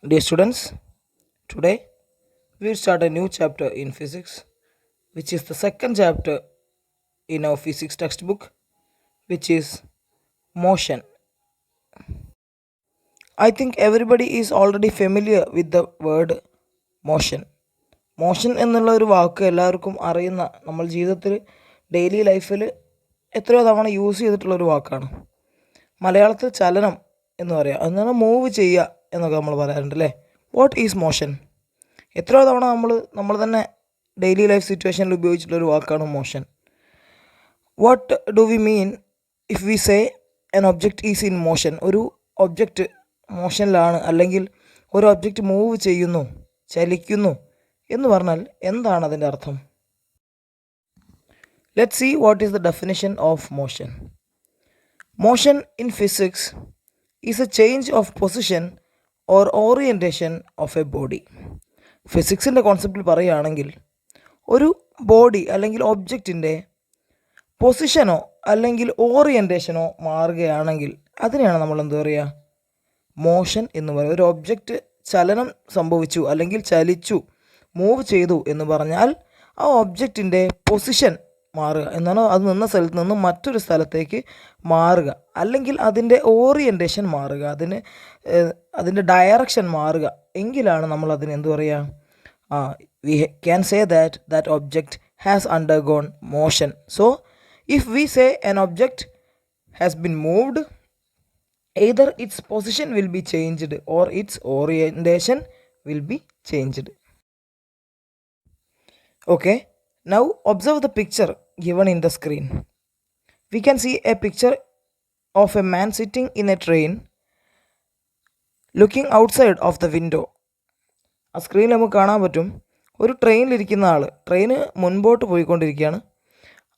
Dear students, today we'll start a new chapter in physics, which is the second chapter in our physics textbook, which is motion. I think everybody is already familiar with the word motion. Motion എന്നുള്ള ഒരു വാക്ക് എല്ലാവർക്കും അറിയുന്ന നമ്മൾ ജീവിതത്തിൽ daily ലൈഫിൽ എത്രയോ തവണ use ചെയ്തിട്ടുള്ളൊരു വാക്കാണ്. മലയാളത്തിൽ ചലനം എന്ന് പറയാം, എന്നാണ് മൂവ് ചെയ്യുക എന്നൊക്കെ നമ്മൾ പറയാറുണ്ട് അല്ലേ. What is motion? എത്രയോ തവണ നമ്മൾ തന്നെ ഡെയിലി ലൈഫ് സിറ്റുവേഷനിൽ ഉപയോഗിച്ചിട്ടുള്ളൊരു വാക്കാണ് motion. What do we mean if we say N object is in motion? ഒരു ഒബ്ജക്റ്റ് മോഷനിലാണ്, അല്ലെങ്കിൽ ഒരു ഒബ്ജക്റ്റ് മൂവ് ചെയ്യുന്നു, ചലിക്കുന്നു എന്ന് പറഞ്ഞാൽ എന്താണ് അതിൻ്റെ അർത്ഥം? Let's see what is the definition of motion. Motion in physics is a change of position or orientation of a body. ഫിസിക്സിൻ്റെ കോൺസെപ്റ്റിൽ പറയുകയാണെങ്കിൽ ഒരു ബോഡി അല്ലെങ്കിൽ ഒബ്ജക്റ്റിൻ്റെ പൊസിഷനോ അല്ലെങ്കിൽ ഓറിയൻറ്റേഷനോ മാറുകയാണെങ്കിൽ അതിനെയാണ് നമ്മൾ എന്താ പറയുക, മോഷൻ എന്ന് പറയുക. ഒരു ഒബ്ജക്റ്റ് ചലനം സംഭവിച്ചു അല്ലെങ്കിൽ ചലിച്ചു, മൂവ് ചെയ്തു എന്ന് പറഞ്ഞാൽ ആ ഒബ്ജക്റ്റിൻ്റെ പൊസിഷൻ മാറുക എന്നാണ്, അത് നിന്ന സ്ഥലത്ത് നിന്ന് മറ്റൊരു സ്ഥലത്തേക്ക് മാറുക, അല്ലെങ്കിൽ അതിൻ്റെ ഓറിയൻറ്റേഷൻ മാറുക, അതിൻ്റെ ഡയറക്ഷൻ മാറുക എങ്കിലാണ് നമ്മൾ അതിന് എന്ത് പറയുക, V can say that object has undergone motion. So if we say an object has been moved, either its position will be changed or its orientation will be changed. Okay, now observe the picture given in the screen. We can see a picture of a man sitting in a train looking outside of the window. ആ സ്ക്രീനിൽ നമുക്ക് കാണാൻ പറ്റും ഒരു ട്രെയിനിലിരിക്കുന്ന ആൾ, train മുൻപോട്ട് പോയിക്കൊണ്ടിരിക്കുകയാണ്.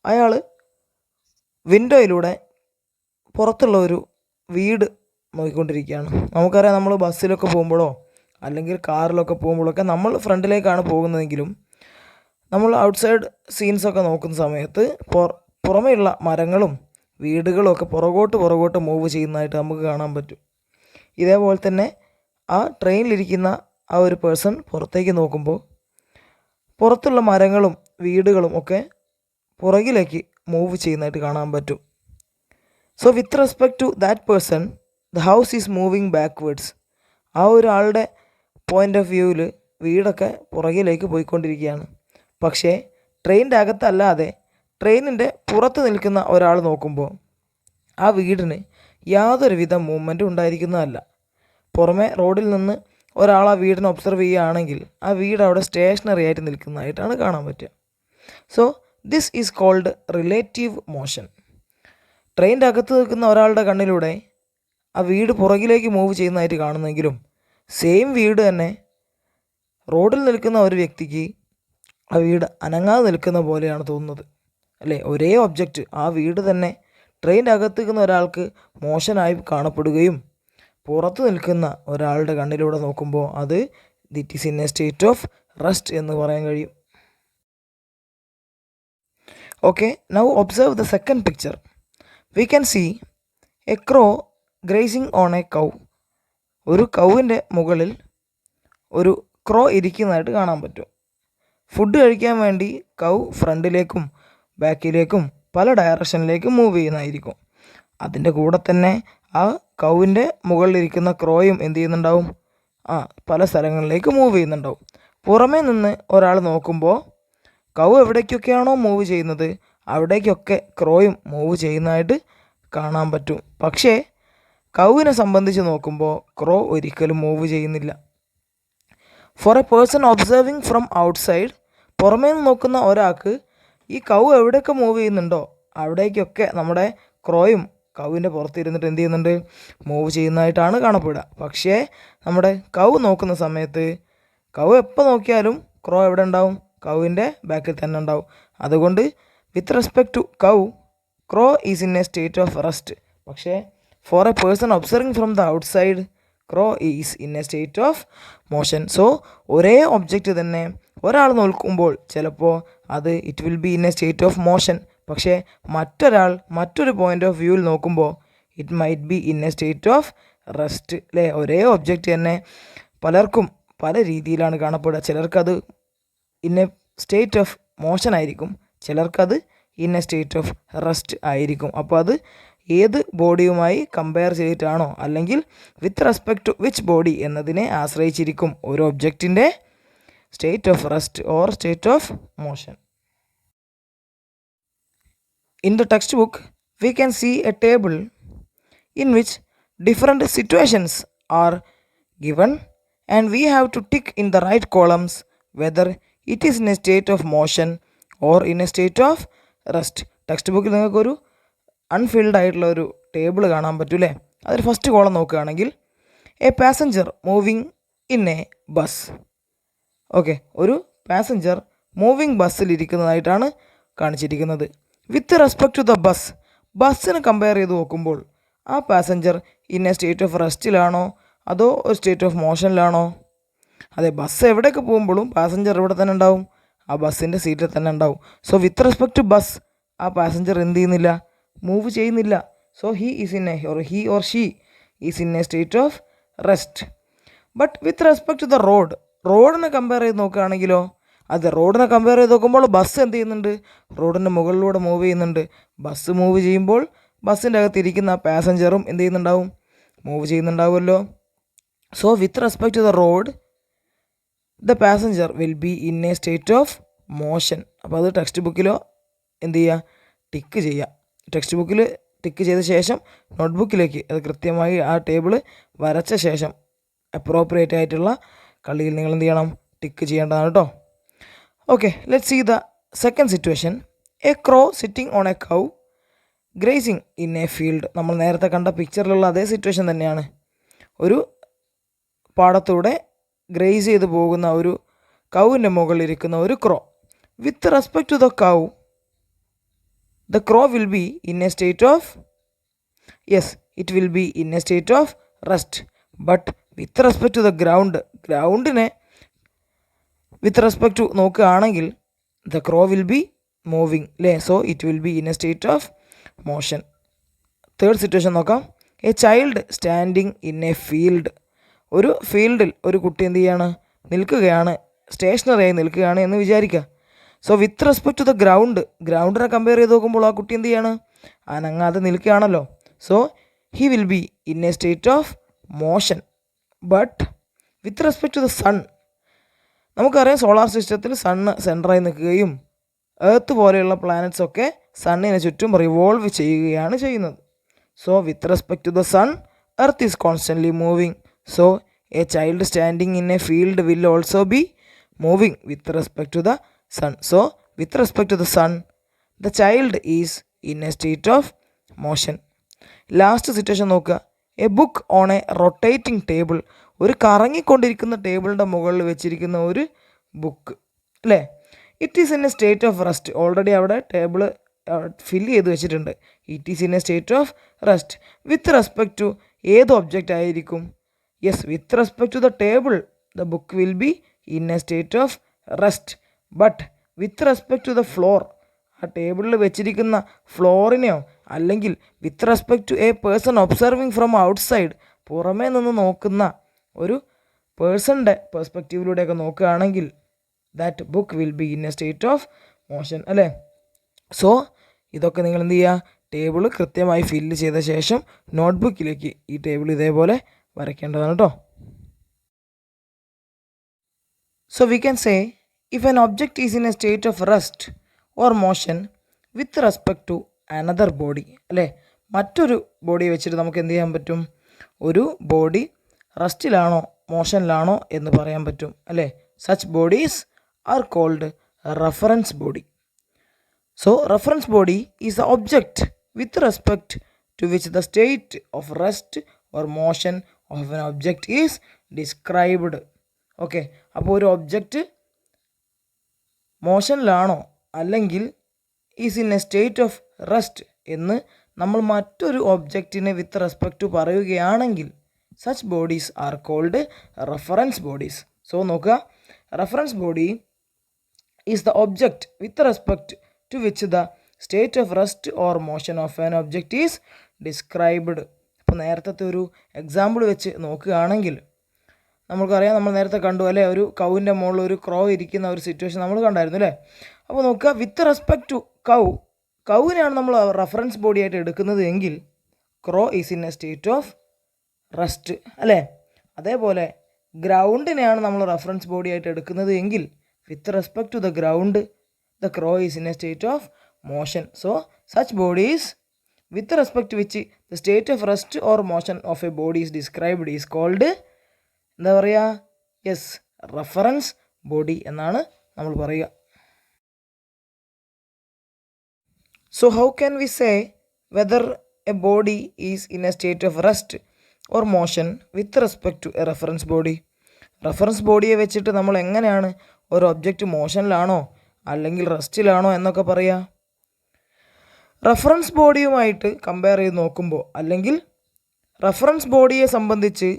അയാൾ വിൻഡോയിലൂടെ പുറത്തുള്ള ഒരു വീട് നോക്കിക്കൊണ്ടിരിക്കുകയാണ്. നമുക്കറിയാം, നമ്മൾ ബസ്സിലൊക്കെ പോകുമ്പോഴോ അല്ലെങ്കിൽ കാറിലൊക്കെ പോകുമ്പോഴൊക്കെ നമ്മൾ ഫ്രണ്ടിലേക്കാണ് പോകുന്നതെങ്കിലും നമ്മൾ ഔട്ട്സൈഡ് സീൻസൊക്കെ നോക്കുന്ന സമയത്ത് പുറമെയുള്ള മരങ്ങളും വീടുകളും ഒക്കെ പുറകോട്ട് മൂവ് ചെയ്യുന്നതായിട്ട് നമുക്ക് കാണാൻ പറ്റും. ഇതേപോലെ തന്നെ ആ ട്രെയിനിലിരിക്കുന്ന ആ ഒരു പേഴ്സൺ പുറത്തേക്ക് നോക്കുമ്പോൾ പുറത്തുള്ള മരങ്ങളും വീടുകളും ഒക്കെ പുറകിലേക്ക് മൂവ് ചെയ്യുന്നതായിട്ട് കാണാൻ പറ്റും. So with respect to that person the house is moving backwards. ആ ഒരാളുടെ പോയിൻ്റ് ഓഫ് വ്യൂവിൽ വീടൊക്കെ പുറകിലേക്ക് പോയിക്കൊണ്ടിരിക്കുകയാണ്. പക്ഷേ ട്രെയിനിൻ്റെ അകത്തല്ലാതെ ട്രെയിനിൻ്റെ പുറത്ത് നിൽക്കുന്ന ഒരാൾ നോക്കുമ്പോൾ ആ വീടിന് യാതൊരുവിധ മൂവ്മെൻറ്റും ഉണ്ടായിരിക്കുന്നതല്ല. പുറമെ റോഡിൽ നിന്ന് ഒരാൾ ആ വീടിനെ ഒബ്സർവ് ചെയ്യുകയാണെങ്കിൽ ആ വീട് അവിടെ സ്റ്റേഷനറി ആയിട്ട് നിൽക്കുന്നതായിട്ടാണ് കാണാൻ പറ്റുക. So this is called relative motion. ട്രെയിനിൻ്റെ അകത്ത് നിൽക്കുന്ന ഒരാളുടെ കണ്ണിലൂടെ ആ വീട് പുറകിലേക്ക് മൂവ് ചെയ്യുന്നതായിട്ട് കാണുന്നെങ്കിലും സെയിം വീട് തന്നെ റോഡിൽ നിൽക്കുന്ന ഒരു വ്യക്തിക്ക് ആ വീട് അനങ്ങാതെ നിൽക്കുന്ന പോലെയാണ് തോന്നുന്നത് അല്ലേ. ഒരേ ഒബ്ജക്റ്റ്, ആ വീട് തന്നെ ട്രെയിനിൻ്റെ അകത്ത് നിൽക്കുന്ന ഒരാൾക്ക് മോശനായി കാണപ്പെടുകയും പുറത്ത് നിൽക്കുന്ന ഒരാളുടെ കണ്ണിലൂടെ നോക്കുമ്പോൾ അത് it is in a state of rest എന്ന് പറയാൻ കഴിയും. Okay, now observe the second picture. We can see a crow grazing on a cow. ഒരു കൗവിൻ്റെ മുകളിൽ ഒരു ക്രോ ഇരിക്കുന്നതായിട്ട് കാണാൻ പറ്റും. ഫുഡ് കഴിക്കാൻ വേണ്ടി കൗ ഫ്രണ്ടിലേക്കും ബാക്കിലേക്കും പല ഡയറക്ഷനിലേക്കും മൂവ് ചെയ്യുന്നതായിരിക്കും. അതിൻ്റെ കൂടെ തന്നെ ആ കൗവിൻ്റെ മുകളിലിരിക്കുന്ന ക്രോയും എന്ത് ചെയ്യുന്നുണ്ടാവും, പല സ്ഥലങ്ങളിലേക്ക് മൂവ് ചെയ്യുന്നുണ്ടാവും. പുറമേ നിന്ന് ഒരാൾ നോക്കുമ്പോൾ കൗ എവിടേക്കൊക്കെയാണോ മൂവ് ചെയ്യുന്നത് അവിടേക്കൊക്കെ ക്രോയും മൂവ് ചെയ്യുന്നതായിട്ട് കാണാൻ പറ്റും. പക്ഷേ കൗവിനെ സംബന്ധിച്ച് നോക്കുമ്പോൾ ക്രോ ഒരിക്കലും മൂവ് ചെയ്യുന്നില്ല. For a person observing from outside, പുറമേ നിന്ന് നോക്കുന്ന ഒരാൾക്ക് ഈ കൗ എവിടെയൊക്കെ മൂവ് ചെയ്യുന്നുണ്ടോ അവിടേക്കൊക്കെ നമ്മുടെ ക്രോയും കൗവിൻ്റെ പുറത്തിരുന്നിട്ട് എന്ത് ചെയ്യുന്നുണ്ട്, മൂവ് ചെയ്യുന്നതായിട്ടാണ് കാണപ്പെടുക. പക്ഷേ നമ്മുടെ കൗ നോക്കുന്ന സമയത്ത് കൗ എപ്പോൾ നോക്കിയാലും ക്രോ എവിടെ ഉണ്ടാവും, കൗവിൻ്റെ ബാക്കിൽ തന്നെ ഉണ്ടാവും. അതുകൊണ്ട് with respect to cow, crow is in a state of rest. പക്ഷേ for a person observing from the outside, crow is in a state of motion. So ഒരേ ഒബ്ജക്റ്റ് തന്നെ ഒരാൾ നോക്കുമ്പോൾ ചിലപ്പോൾ അത് it will be in a state of motion. പക്ഷേ മറ്റൊരാൾ മറ്റൊരു പോയിൻ്റ് ഓഫ് വ്യൂവിൽ നോക്കുമ്പോൾ it might be in a state of rest അല്ലേ. ഒരേ ഒബ്ജക്റ്റ് തന്നെ പലർക്കും പല രീതിയിലാണ് കാണപ്പെടുക. ചിലർക്കത് in a state of motion ആയിരിക്കും, ചിലർക്കത് in a state of rest ആയിരിക്കും. അപ്പോൾ അത് ഏത് ബോഡിയുമായി കമ്പയർ ചെയ്തിട്ടാണോ അല്ലെങ്കിൽ with respect to which body എന്നതിനെ ആശ്രയിച്ചിരിക്കും ഒരു ഒബ്ജക്റ്റിൻ്റെ state of rest or state of motion. In the textbook, we can see a table in which different situations are given and we have to tick in the right columns whether it is in a state of motion or in a state of rest. Text ബുക്കിൽ നിങ്ങൾക്കൊരു unfilled ആയിട്ടുള്ള ഒരു table കാണാൻ പറ്റൂലേ. അതിൽ first column നോക്കുകയാണെങ്കിൽ a passenger moving in a bus. Okay, ഒരു passenger moving ബസ്സിലിരിക്കുന്നതായിട്ടാണ് കാണിച്ചിരിക്കുന്നത്. വിത്ത് റെസ്പെക്ട് ടു ദ ബസ്സിന് കമ്പയർ ചെയ്ത് നോക്കുമ്പോൾ ആ passenger in a state of റെസ്റ്റിലാണോ അതോ ഒരു സ്റ്റേറ്റ് ഓഫ് മോഷനിലാണോ? അതെ, ബസ് എവിടെയൊക്കെ പോകുമ്പോഴും പാസഞ്ചർ ഇവിടെ തന്നെ ഉണ്ടാവും, ആ ബസ്സിൻ്റെ സീറ്റിൽ തന്നെ ഉണ്ടാവും. So with respect to bus ആ പാസഞ്ചർ എന്ത് ചെയ്യുന്നില്ല, മൂവ് ചെയ്യുന്നില്ല. So he or she is in a state of rest. But with respect to the റോഡിനെ കമ്പയർ ചെയ്ത് നോക്കുകയാണെങ്കിലോ, അതെ, റോഡിനെ കമ്പയർ ചെയ്ത് നോക്കുമ്പോൾ ബസ് എന്ത് ചെയ്യുന്നുണ്ട്, റോഡിൻ്റെ മുകളിലൂടെ മൂവ് ചെയ്യുന്നുണ്ട്. ബസ് മൂവ് ചെയ്യുമ്പോൾ ബസ്സിൻ്റെ അകത്തിരിക്കുന്ന പാസഞ്ചറും എന്ത് ചെയ്യുന്നുണ്ടാവും, മൂവ് ചെയ്യുന്നുണ്ടാവുമല്ലോ. So with respect to the road the passenger will be in a state of motion. അപ്പോൾ അത് ടെക്സ്റ്റ് ബുക്കിലോ എന്ത് ചെയ്യുക, ടിക്ക് ചെയ്യുക. ടെക്സ്റ്റ് ബുക്കിൽ ടിക്ക് ചെയ്ത ശേഷം നോട്ട്ബുക്കിലേക്ക് അത് കൃത്യമായി ആ ടേബിൾ വരച്ച ശേഷം അപ്രോപ്രിയേറ്റ് ആയിട്ടുള്ള കളിയിൽ നിങ്ങൾ എന്ത് ചെയ്യണം, ടിക്ക് ചെയ്യേണ്ടതാണ് കേട്ടോ. Okay, let's see the second situation. A crow sitting on a cow grazing in a field. നമ്മൾ നേരത്തെ കണ്ട പിക്ചറിലുള്ള അതേ സിറ്റുവേഷൻ തന്നെയാണ്. ഒരു പാടത്തൂടെ ഗ്രേസ് ചെയ്ത് പോകുന്ന ഒരു കൗവിൻ്റെ മുകളിലിരിക്കുന്ന ഒരു crow. With respect to the cow the crow will be in a state of it will be in a state of rest. But with respect to the ഗ്രൗണ്ടിനെ വിത്ത് റെസ്പെക്ട് ടു നോക്കുകയാണെങ്കിൽ the crow will be moving അല്ലേ. So it will be in a state of motion. Third situation നോക്കാം. A child standing in a field. ഒരു ഫീൽഡിൽ ഒരു കുട്ടി എന്ത് ചെയ്യാണ്, നിൽക്കുകയാണ്, സ്റ്റേഷനറിയായി നിൽക്കുകയാണ് എന്ന് വിചാരിക്കുക. So with respect to the ഗ്രൗണ്ടിനെ കമ്പയർ ചെയ്ത് നോക്കുമ്പോൾ ആ കുട്ടി എന്ത് ചെയ്യാണ്, അനങ്ങാതെ നിൽക്കുകയാണല്ലോ. So he will be in a state of motion. But with respect to the sun, നമുക്കറിയാം സോളാർ സിസ്റ്റത്തിൽ സണ്ണ് സെൻറ്ററായി നിൽക്കുകയും എർത്ത് പോലെയുള്ള പ്ലാനറ്റ്സ് ഒക്കെ സണ്ണിന് ചുറ്റും റിവോൾവ് ചെയ്യുകയാണ് ചെയ്യുന്നത്. So with respect to the sun earth is constantly moving. So a child standing in a field will also be moving with respect to the sun. So with respect to the sun the child is in a state of motion. Last situation നോക്കുക. A book on a rotating table. ഒരു കറങ്ങിക്കൊണ്ടിരിക്കുന്ന ടേബിളിൻ്റെ മുകളിൽ വെച്ചിരിക്കുന്ന ഒരു book അല്ലേ. It is in a state of rest. Already അവിടെ table fill ചെയ്ത് വെച്ചിട്ടുണ്ട്. It is in a state of rest. With respect to ഏത് ഒബ്ജക്റ്റ് ആയിരിക്കും? With respect to the table the book will be in a state of rest. But with respect to the floor, ആ ടേബിളിൽ വെച്ചിരിക്കുന്ന ഫ്ലോറിനെയോ അല്ലെങ്കിൽ with respect to a person observing from outside, പുറമേ നിന്ന് നോക്കുന്ന ഒരു പേഴ്സണിൻ്റെ പെർസ്പെക്റ്റീവിലൂടെയൊക്കെ നോക്കുകയാണെങ്കിൽ that book will be in a state of motion അല്ലേ. സോ ഇതൊക്കെ നിങ്ങൾ എന്ത് ചെയ്യുക, ടേബിൾ കൃത്യമായി ഫില്ല് ചെയ്ത ശേഷം നോട്ട്ബുക്കിലേക്ക് ഈ ടേബിൾ ഇതേപോലെ വരയ്ക്കേണ്ടതാണ് കേട്ടോ. So we can say if an object is in a state of rest or motion with respect to another body അല്ലേ. മറ്റൊരു ബോഡി വെച്ചിട്ട് നമുക്ക് എന്ത് ചെയ്യാൻ പറ്റും, ഒരു ബോഡി റെസ്റ്റിലാണോ മോഷനിലാണോ എന്ന് പറയാൻ പറ്റും അല്ലേ. Such bodies are called reference body. So reference body is the object with respect to which the state of rest or motion of an object is described. Okay, അപ്പോൾ ഒരു ഒബ്ജക്റ്റ് മോഷനിലാണോ അല്ലെങ്കിൽ is in a state of rest എന്ന് നമ്മൾ മറ്റൊരു ഒബ്ജക്റ്റിനെ with respect to പറയുകയാണെങ്കിൽ such bodies are called reference bodies. So നോക്കുക, reference body is the object with respect to which the state of rest or motion of an object is described. അപ്പോൾ നേരത്തെ ഒരു example വെച്ച് നോക്കുകയാണെങ്കിൽ നമുക്കറിയാം, നമ്മൾ നേരത്തെ കണ്ടു അല്ലേ, ഒരു കൗവിൻ്റെ മുകളിൽ ഒരു ക്രോ ഇരിക്കുന്ന ഒരു സിറ്റുവേഷൻ നമ്മൾ കണ്ടായിരുന്നു അല്ലേ. അപ്പോൾ നോക്കുക, വിത്ത് റെസ്പെക്ട് ടു കൗവിനെയാണ് നമ്മൾ റെഫറൻസ് ബോഡി ആയിട്ട് എടുക്കുന്നത് എങ്കിൽ crow is in a state of rest അല്ലേ. അതേപോലെ ഗ്രൗണ്ടിനെയാണ് നമ്മൾ റെഫറൻസ് ബോഡി ആയിട്ട് എടുക്കുന്നത് എങ്കിൽ with respect to the ground the crow is in a state of motion. So such bodies with respect to which the state of rest or motion of a body is described is called എന്താ പറയുക, yes, reference body എന്നാണ് നമ്മൾ പറയുക. So how can we say whether a body is in a state of rest or motion with respect to a reference body? Reference ബോഡിയെ വെച്ചിട്ട് നമ്മൾ എങ്ങനെയാണ് ഒരു ഒബ്ജക്റ്റ് മോഷനിലാണോ അല്ലെങ്കിൽ റെസ്റ്റിലാണോ എന്നൊക്കെ പറയുക? റെഫറൻസ് ബോഡിയുമായിട്ട് കമ്പയർ ചെയ്ത് നോക്കുമ്പോൾ, അല്ലെങ്കിൽ റെഫറൻസ് ബോഡിയെ സംബന്ധിച്ച്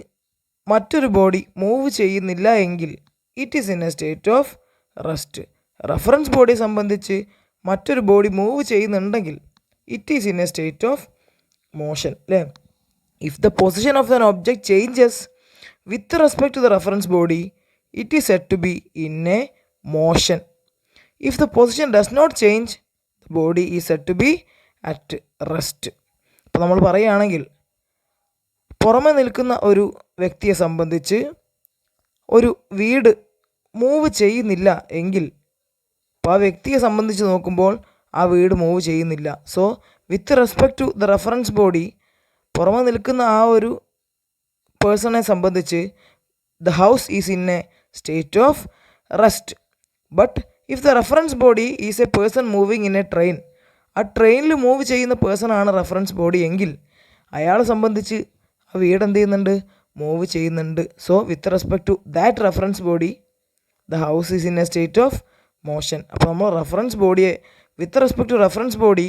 മറ്റൊരു ബോഡി മൂവ് ചെയ്യുന്നില്ല എങ്കിൽ it is in a state of rest. Reference ബോഡിയെ സംബന്ധിച്ച് മറ്റൊരു ബോഡി മൂവ് ചെയ്യുന്നുണ്ടെങ്കിൽ it is in a state of motion അല്ലേ. If the position of an object changes with respect to the reference body it is said to be in a motion. If the position does not change body is said to be at rest. ഇപ്പോൾ നമ്മൾ പറയുകയാണെങ്കിൽ, പുറമെ നിൽക്കുന്ന ഒരു വ്യക്തിയെ സംബന്ധിച്ച് ഒരു വീട് മൂവ് ചെയ്യുന്നില്ല എങ്കിൽ, അപ്പോൾ ആ വ്യക്തിയെ സംബന്ധിച്ച് നോക്കുമ്പോൾ ആ വീട് മൂവ് ചെയ്യുന്നില്ല. So with respect to the reference body, പുറമെ നിൽക്കുന്ന ആ ഒരു പേഴ്സണെ സംബന്ധിച്ച് the house is in a state of rest. But if the reference body is a person moving in a train, ആ ട്രെയിനിൽ മൂവ് ചെയ്യുന്ന പേഴ്സൺ ആണ് റെഫറൻസ് ബോഡി എങ്കിൽ അയാളെ സംബന്ധിച്ച് ആ വീട് എന്ത് ചെയ്യുന്നുണ്ട്, മൂവ് ചെയ്യുന്നുണ്ട്. So with respect to that reference body the house is in a state of motion. അപ്പോൾ നമ്മൾ റെഫറൻസ് ബോഡിയെ with respect to reference body,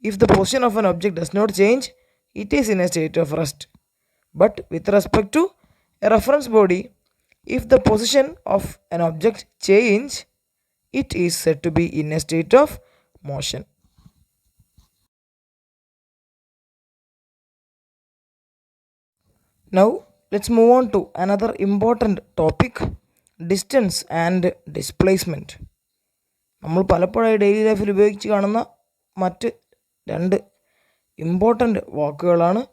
if the position of an object does not change it is in a state of rest. But with respect to a reference body, if the position of an object change it is said to be in a state of motion. Now let's move on to another important topic, distance and displacement. നമ്മൾ പലപ്പോഴായി daily ലൈഫിൽ ഉപയോഗിച്ച് കാണുന്ന മറ്റ് രണ്ട് important വാക്കുകളാണ്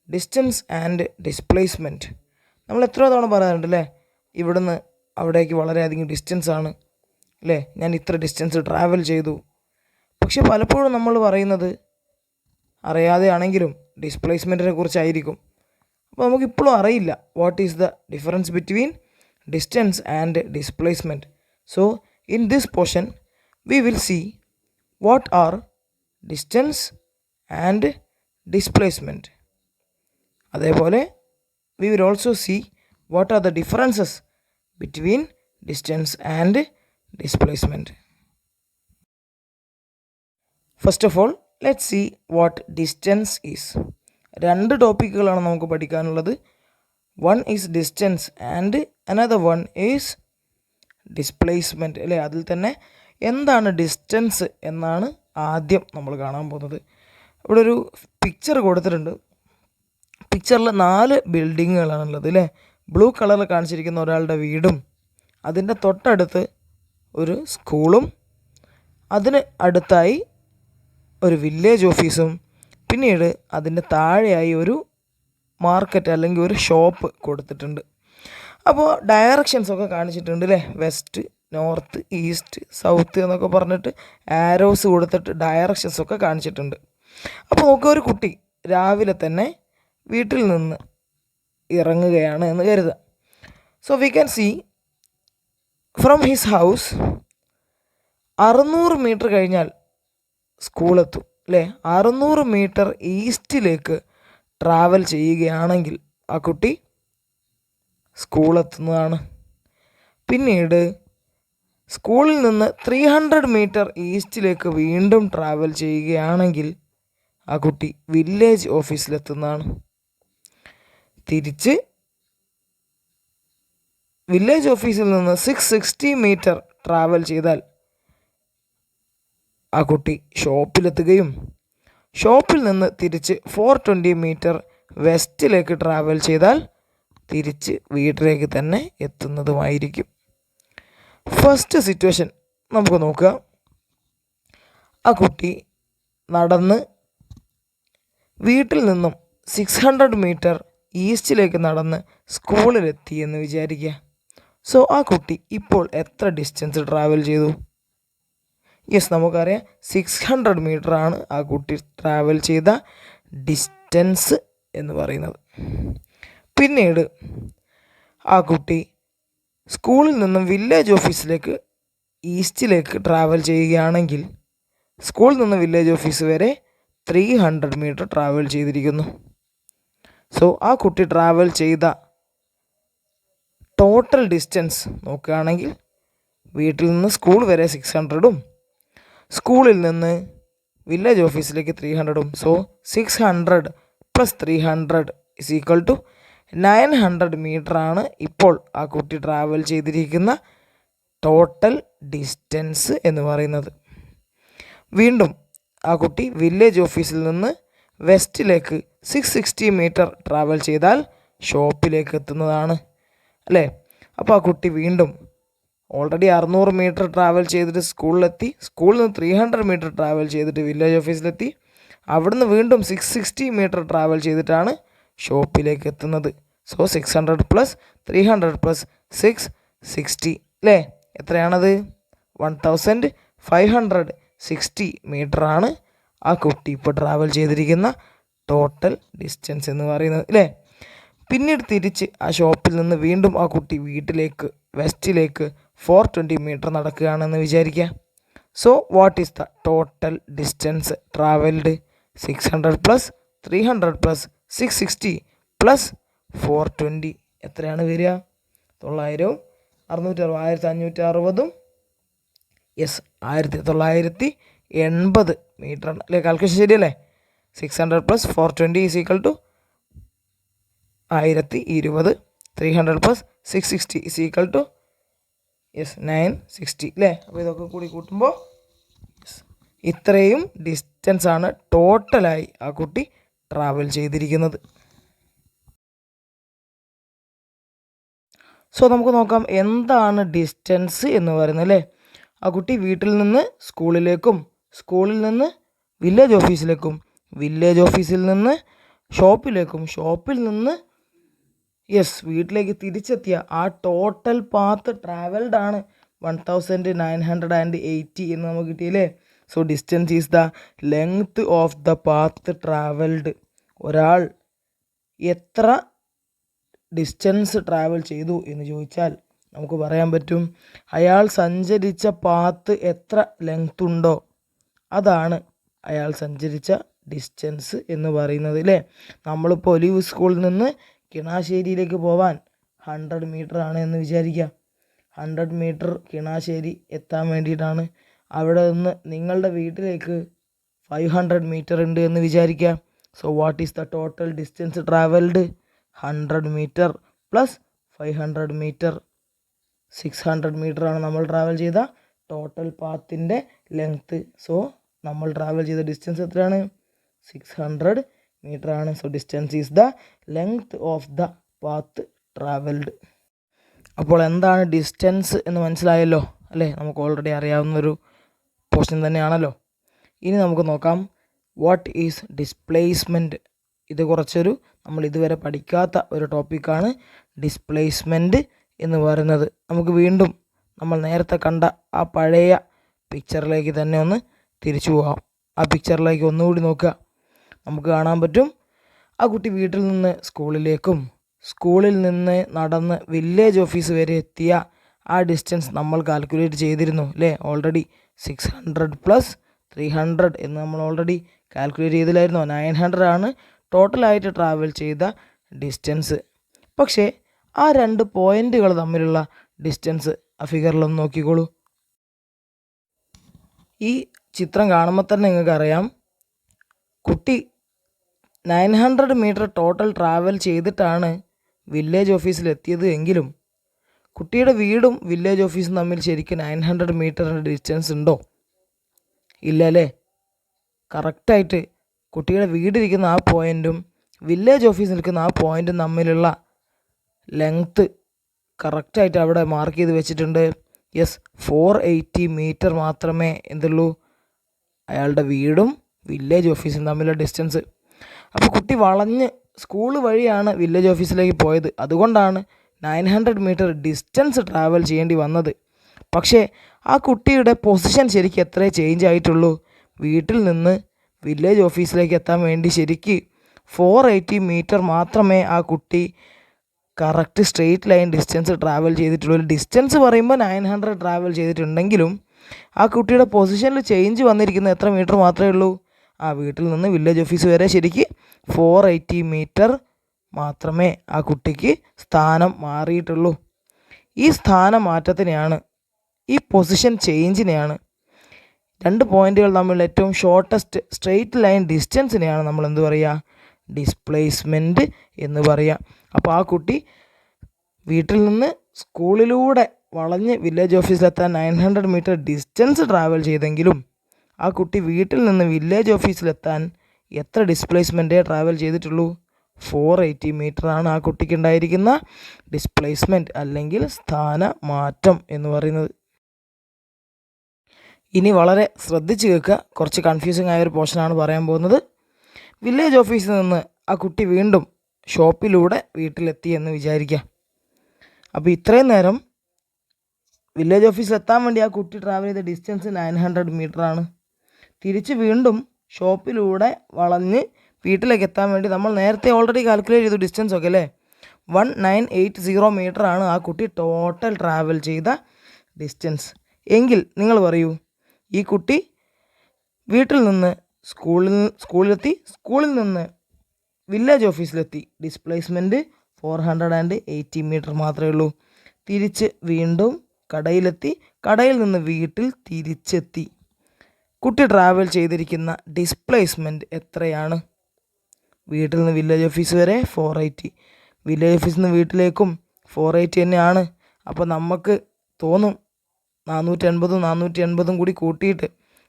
distance and displacement. നമ്മൾ എത്ര തവണ പറയാറുണ്ട് അല്ലേ, ഇവിടുന്ന് അവിടേക്ക് വളരെയധികം ഡിസ്റ്റൻസ് ആണ് അല്ലേ, ഞാൻ ഇത്ര ഡിസ്റ്റൻസ് ട്രാവൽ ചെയ്തു. പക്ഷെ പലപ്പോഴും നമ്മൾ പറയുന്നത് അറിയാതെ ആണെങ്കിലും ഡിസ്പ്ലേസ്മെൻറ്റിനെ കുറിച്ചായിരിക്കും. അപ്പോൾ നമുക്കിപ്പോഴും അറിയില്ല what is the difference between distance and displacement. So in this portion we will see what are distance and displacement. അതേപോലെ we will also see what are the differences between distance and displacement. First of all, let's see what distance is. രണ്ട് ടോപ്പിക്കുകളാണ് നമുക്ക് പഠിക്കാനുള്ളത്. One is distance and another one is displacement അല്ലേ. അതിൽ തന്നെ എന്താണ് distance എന്നാണ് ആദ്യം നമ്മൾ കാണാൻ പോകുന്നത്. ഇവിടെ ഒരു പിക്ചർ കൊടുത്തിട്ടുണ്ട്. പിക്ചറിൽ 4 ബിൽഡിങ്ങുകളാണുള്ളത് അല്ലേ. ബ്ലൂ കളറിൽ കാണിച്ചിരിക്കുന്ന ഒരാളുടെ വീടും, അതിൻ്റെ തൊട്ടടുത്ത് ഒരു സ്കൂളും, അതിന് അടുത്തായി ഒരു വില്ലേജ് ഓഫീസും, പിന്നീട് അതിൻ്റെ താഴെയായി ഒരു മാർക്കറ്റ് അല്ലെങ്കിൽ ഒരു ഷോപ്പ് കൊടുത്തിട്ടുണ്ട്. അപ്പോൾ ഡയറക്ഷൻസൊക്കെ കാണിച്ചിട്ടുണ്ട് അല്ലേ. വെസ്റ്റ്, നോർത്ത്, ഈസ്റ്റ്, സൗത്ത് എന്നൊക്കെ പറഞ്ഞിട്ട് ആരോസ് കൊടുത്തിട്ട് ഡയറക്ഷൻസൊക്കെ കാണിച്ചിട്ടുണ്ട്. അപ്പോൾ നോക്കുക, ഒരു കുട്ടി രാവിലെ തന്നെ വീട്ടിൽ നിന്ന് ഇറങ്ങുകയാണ് എന്ന് കരുതുക. So we can see from his house 600 metre കഴിഞ്ഞാൽ സ്കൂളെത്തും അല്ലേ. 600 മീറ്റർ ഈസ്റ്റിലേക്ക് ട്രാവൽ ചെയ്യുകയാണെങ്കിൽ ആ കുട്ടി സ്കൂളെത്തുന്നതാണ്. പിന്നീട് സ്കൂളിൽ നിന്ന് 300 മീറ്റർ ഈസ്റ്റിലേക്ക് വീണ്ടും ട്രാവൽ ചെയ്യുകയാണെങ്കിൽ ആ കുട്ടി വില്ലേജ് ഓഫീസിലെത്തുന്നതാണ്. തിരിച്ച് വില്ലേജ് ഓഫീസിൽ നിന്ന് 660 മീറ്റർ ട്രാവൽ ചെയ്താൽ ആ കുട്ടി ഷോപ്പിലെത്തുകയും ഷോപ്പിൽ നിന്ന് തിരിച്ച് 420 മീറ്റർ വെസ്റ്റിലേക്ക് ട്രാവൽ ചെയ്താൽ തിരിച്ച് വീട്ടിലേക്ക് തന്നെ എത്തുന്നതുമായിരിക്കും. ഫസ്റ്റ് സിറ്റുവേഷൻ നമുക്ക് നോക്കുക. ആ കുട്ടി നടന്ന് വീട്ടിൽ നിന്നും 600 മീറ്റർ ഈസ്റ്റിലേക്ക് നടന്ന് സ്കൂളിലെത്തി എന്ന് വിചാരിക്കുക. സോ ആ കുട്ടി ഇപ്പോൾ എത്ര ഡിസ്റ്റൻസ് ട്രാവൽ ചെയ്തു? യെസ്, നമുക്കറിയാം 600 മീറ്ററാണ് ആ കുട്ടി ട്രാവൽ ചെയ്ത ഡിസ്റ്റൻസ് എന്ന് പറയുന്നത്. പിന്നീട് ആ കുട്ടി സ്കൂളിൽ നിന്നും വില്ലേജ് ഓഫീസിലേക്ക് ഈസ്റ്റിലേക്ക് ട്രാവൽ ചെയ്യുകയാണെങ്കിൽ സ്കൂളിൽ നിന്ന് വില്ലേജ് ഓഫീസ് വരെ 300 മീറ്റർ ട്രാവൽ ചെയ്തിരിക്കുന്നു. സോ ആ കുട്ടി ട്രാവൽ ചെയ്ത ടോട്ടൽ ഡിസ്റ്റൻസ് നോക്കുകയാണെങ്കിൽ വീട്ടിൽ നിന്ന് സ്കൂൾ വരെ 600ഉം സ്കൂളിൽ നിന്ന് വില്ലേജ് ഓഫീസിലേക്ക് 300ഉം. സോ 600 + 300 = 900 മീറ്ററാണ് ഇപ്പോൾ ആ കുട്ടി ട്രാവൽ ചെയ്തിരിക്കുന്ന ടോട്ടൽ ഡിസ്റ്റൻസ് എന്ന് പറയുന്നത്. വീണ്ടും ആ കുട്ടി വില്ലേജ് ഓഫീസിൽ നിന്ന് വെസ്റ്റിലേക്ക് 660 മീറ്റർ ട്രാവൽ ചെയ്താൽ ഷോപ്പിലേക്ക് എത്തുന്നതാണ് അല്ലേ. അപ്പോൾ ആ കുട്ടി വീണ്ടും ഓൾറെഡി 600 മീറ്റർ ട്രാവൽ ചെയ്തിട്ട് സ്കൂളിലെത്തി, സ്കൂളിൽ നിന്ന് 300 മീറ്റർ ട്രാവൽ ചെയ്തിട്ട് വില്ലേജ് ഓഫീസിലെത്തി, അവിടുന്ന് വീണ്ടും 660 മീറ്റർ ട്രാവൽ ചെയ്തിട്ടാണ് ഷോപ്പിലേക്ക് എത്തുന്നത്. സോ 600 + 300 + 660 അല്ലേ, എത്രയാണത്? 1560 മീറ്ററാണ് ആ കുട്ടി ഇപ്പോൾ ട്രാവൽ ചെയ്തിരിക്കുന്ന ടോട്ടൽ ഡിസ്റ്റൻസ് എന്ന് പറയുന്നത് അല്ലേ. പിന്നീട് തിരിച്ച് ആ ഷോപ്പിൽ നിന്ന് വീണ്ടും ആ കുട്ടി വീട്ടിലേക്ക് വെസ്റ്റിലേക്ക് 420 മീറ്റർ നടക്കുകയാണെന്ന് വിചാരിക്കുക. So what is the total distance travelled? 600 + 300 + 660 + 420 എത്രയാണ് വരിക? 900ഉം 660 1560ഉം യെസ് 1980 മീറ്ററാണ് അല്ലേ. കാൽക്കുലേഷൻ ശരിയല്ലേ? 600 + 420 = 1020, 300 + 660 = യെസ് 960 അല്ലേ. അപ്പോൾ ഇതൊക്കെ കൂടി കൂട്ടുമ്പോൾ ഇത്രയും ഡിസ്റ്റൻസാണ് ടോട്ടലായി ആ കുട്ടി ട്രാവൽ ചെയ്തിരിക്കുന്നത്. സോ നമുക്ക് നോക്കാം എന്താണ് ഡിസ്റ്റൻസ് എന്ന് പറയുന്നത് അല്ലേ. ആ കുട്ടി വീട്ടിൽ നിന്ന് സ്കൂളിലേക്കും സ്കൂളിൽ നിന്ന് വില്ലേജ് ഓഫീസിലേക്കും വില്ലേജ് ഓഫീസിൽ നിന്ന് ഷോപ്പിലേക്കും ഷോപ്പിൽ നിന്ന് യെസ് വീട്ടിലേക്ക് തിരിച്ചെത്തിയ ആ ടോട്ടൽ പാത്ത് ട്രാവൽഡ് ആണ് 1980 എന്ന് നമുക്ക് കിട്ടിയില്ലേ. So distance is the length of the path travelled. ഒരാൾ എത്ര ഡിസ്റ്റൻസ് ട്രാവൽ ചെയ്തു എന്ന് ചോദിച്ചാൽ നമുക്ക് പറയാൻ പറ്റും അയാൾ സഞ്ചരിച്ച പാത്ത് എത്ര ലെങ്ത് ഉണ്ടോ അതാണ് അയാൾ സഞ്ചരിച്ച ഡിസ്റ്റൻസ് എന്ന് പറയുന്നത് അല്ലേ. നമ്മളിപ്പോൾ ഒലിവ് സ്കൂളിൽ നിന്ന് കിണാശ്ശേരിയിലേക്ക് പോവാൻ 100 മീറ്റർ ആണ് എന്ന് വിചാരിക്കുക. 100 മീറ്റർ കിണാശ്ശേരി എത്താൻ വേണ്ടിയിട്ടാണ്. അവിടെ നിന്ന് നിങ്ങളുടെ വീട്ടിലേക്ക് 500 മീറ്റർ ഉണ്ട് എന്ന് വിചാരിക്കുക. So what is the total distance travelled? 100 metre + 500 metre 600 മീറ്ററാണ് നമ്മൾ ട്രാവൽ ചെയ്ത ടോട്ടൽ പാത്തിൻ്റെ ലെങ്ത്ത്. സോ നമ്മൾ ട്രാവൽ ചെയ്ത ഡിസ്റ്റൻസ് എത്രയാണ്? 600 മീറ്ററാണ്. So distance is the length of the path travelled. അപ്പോൾ എന്താണ് ഡിസ്റ്റൻസ് എന്ന് മനസ്സിലായല്ലോ അല്ലേ. നമുക്ക് ഓൾറെഡി അറിയാവുന്നൊരു പോർഷൻ തന്നെയാണല്ലോ. ഇനി നമുക്ക് നോക്കാം വാട്ട് ഈസ് ഡിസ്പ്ലേസ്മെൻറ്റ്. ഇത് കുറച്ചൊരു നമ്മൾ ഇതുവരെ പഠിക്കാത്ത ഒരു ടോപ്പിക്കാണ് ഡിസ്പ്ലേസ്മെൻറ്റ് എന്ന് പറയുന്നത്. നമുക്ക് വീണ്ടും നമ്മൾ നേരത്തെ കണ്ട ആ പഴയ പിക്ചറിലേക്ക് തന്നെ ഒന്ന് തിരിച്ചു പോകാം. ആ പിക്ചറിലേക്ക് ഒന്നുകൂടി നോക്കുക. നമുക്ക് കാണാൻ പറ്റും ആ കുട്ടി വീട്ടിൽ നിന്ന് സ്കൂളിലേക്കും സ്കൂളിൽ നിന്ന് നടന്ന് വില്ലേജ് ഓഫീസ് വരെ എത്തിയ ആ ഡിസ്റ്റൻസ് നമ്മൾ കാൽക്കുലേറ്റ് ചെയ്തിരുന്നു അല്ലേ. ഓൾറെഡി 600 + 300 എന്ന് നമ്മൾ ഓൾറെഡി കാൽക്കുലേറ്റ് ചെയ്തില്ലായിരുന്നോ. 900 ആണ് ടോട്ടലായിട്ട് ട്രാവൽ ചെയ്ത ഡിസ്റ്റൻസ്. പക്ഷേ ആ രണ്ട് പോയിൻറ്റുകൾ തമ്മിലുള്ള ഡിസ്റ്റൻസ് ആ ഫിഗറിലൊന്ന് നോക്കിക്കോളൂ. ഈ ചിത്രം കാണുമ്പോൾ തന്നെ നിങ്ങൾക്കറിയാം കുട്ടി 900 മീറ്റർ ടോട്ടൽ ട്രാവൽ ചെയ്തിട്ടാണ് വില്ലേജ് ഓഫീസിൽ എത്തിയത് എങ്കിലും കുട്ടിയുടെ വീടും വില്ലേജ് ഓഫീസും തമ്മിൽ ശരിക്കും 900 മീറ്ററിൻ്റെ ഡിസ്റ്റൻസ് ഉണ്ടോ? ഇല്ല അല്ലേ. കറക്റ്റായിട്ട് കുട്ടിയുടെ വീടിരിക്കുന്ന ആ പോയിൻറ്റും വില്ലേജ് ഓഫീസ് നിൽക്കുന്ന ആ പോയിൻറ്റും തമ്മിലുള്ള ലെങ്ത്ത് കറക്റ്റായിട്ട് അവിടെ മാർക്ക് ചെയ്ത് വെച്ചിട്ടുണ്ട്. യെസ്, 480 മീറ്റർ മാത്രമേ എന്തുള്ളൂ അയാളുടെ വീടും വില്ലേജ് ഓഫീസും തമ്മിലുള്ള ഡിസ്റ്റൻസ്. അപ്പോൾ കുട്ടി വളഞ്ഞ് സ്കൂൾ വഴിയാണ് വില്ലേജ് ഓഫീസിലേക്ക് പോയത്. അതുകൊണ്ടാണ് 900 മീറ്റർ ഡിസ്റ്റൻസ് ട്രാവൽ ചെയ്യേണ്ടി വന്നത്. പക്ഷേ ആ കുട്ടിയുടെ പൊസിഷൻ ശരിക്കും എത്രയേ ചേഞ്ച് ആയിട്ടുള്ളൂ. വീട്ടിൽ നിന്ന് വില്ലേജ് ഓഫീസിലേക്ക് എത്താൻ വേണ്ടി ശരിക്ക് 480 മീറ്റർ മാത്രമേ ആ കുട്ടി correct straight line distance travel ചെയ്തിട്ടുള്ളൂ. ഒരു ഡിസ്റ്റൻസ് പറയുമ്പോൾ 900 ട്രാവൽ ചെയ്തിട്ടുണ്ടെങ്കിലും ആ കുട്ടിയുടെ പൊസിഷനിൽ ചേഞ്ച് വന്നിരിക്കുന്നത് എത്ര മീറ്റർ മാത്രമേ ഉള്ളൂ. ആ വീട്ടിൽ നിന്ന് വില്ലേജ് ഓഫീസ് വരെ ശരിക്ക് 480 മീറ്റർ മാത്രമേ ആ കുട്ടിക്ക് സ്ഥാനം മാറിയിട്ടുള്ളൂ. ഈ സ്ഥാന മാറ്റത്തിനെയാണ്, ഈ പൊസിഷൻ ചേഞ്ചിനെയാണ്, 2 പോയിന്റുകൾ തമ്മിലുള്ള ഏറ്റവും ഷോർട്ടസ്റ്റ് സ്ട്രെയിറ്റ് ലൈൻ ഡിസ്റ്റൻസിനെയാണ് നമ്മൾ എന്ത് പറയുക, ഡിസ്പ്ലേസ്മെൻറ്റ് എന്ന് പറയുക. അപ്പോൾ ആ കുട്ടി വീട്ടിൽ നിന്ന് സ്കൂളിലൂടെ വളഞ്ഞ് വില്ലേജ് ഓഫീസിലെത്താൻ 900 മീറ്റർ ഡിസ്റ്റൻസ് ട്രാവൽ ചെയ്തെങ്കിലും ആ കുട്ടി വീട്ടിൽ നിന്ന് വില്ലേജ് ഓഫീസിലെത്താൻ എത്ര ഡിസ്പ്ലേസ്മെൻറ്റേ ട്രാവൽ ചെയ്തിട്ടുള്ളൂ. 480 മീറ്ററാണ് ആ കുട്ടിക്ക് ഉണ്ടായിരിക്കുന്ന ഡിസ്പ്ലേസ്മെൻറ്റ് അല്ലെങ്കിൽ സ്ഥാന മാറ്റം എന്ന് പറയുന്നത്. ഇനി വളരെ ശ്രദ്ധിച്ച് കേൾക്കുക, കുറച്ച് കൺഫ്യൂസിങ് ആയൊരു പോർഷനാണ് പറയാൻ പോകുന്നത്. വില്ലേജ് ഓഫീസിൽ നിന്ന് ആ കുട്ടി വീണ്ടും ഷോപ്പിലൂടെ വീട്ടിലെത്തി എന്ന് വിചാരിക്കുക. അപ്പോൾ ഇത്രയും നേരം വില്ലേജ് ഓഫീസിലെത്താൻ വേണ്ടി ആ കുട്ടി ട്രാവൽ ചെയ്ത ഡിസ്റ്റൻസ് 900 മീറ്ററാണ്. തിരിച്ച് വീണ്ടും ഷോപ്പിലൂടെ വളഞ്ഞ് വീട്ടിലേക്ക് എത്താൻ വേണ്ടി നമ്മൾ നേരത്തെ ഓൾറെഡി കാൽക്കുലേറ്റ് ചെയ്തു ഡിസ്റ്റൻസ് ഒക്കെ അല്ലേ. 1980 മീറ്ററാണ് ആ കുട്ടി ടോട്ടൽ ട്രാവൽ ചെയ്ത ഡിസ്റ്റൻസ്. എങ്കിൽ നിങ്ങൾ പറയൂ, ഈ കുട്ടി വീട്ടിൽ നിന്ന് സ്കൂളിലെത്തി, സ്കൂളിൽ നിന്ന് വില്ലേജ് ഓഫീസിലെത്തി, ഡിസ്പ്ലേസ്മെൻറ്റ് 480 മീറ്റർ മാത്രമേ ഉള്ളൂ. തിരിച്ച് വീണ്ടും കടയിലെത്തി, കടയിൽ നിന്ന് വീട്ടിൽ തിരിച്ചെത്തി. കുട്ടി ട്രാവൽ ചെയ്തിരിക്കുന്ന ഡിസ്പ്ലേസ്മെൻറ്റ് എത്രയാണ്? വീട്ടിൽ നിന്ന് വില്ലേജ് ഓഫീസ് വരെ 480, വില്ലേജ് ഓഫീസിൽ നിന്ന് വീട്ടിലേക്കും 480 തന്നെയാണ്. അപ്പോൾ നമുക്ക് തോന്നും 480 കൂടി കൂട്ടിയിട്ട്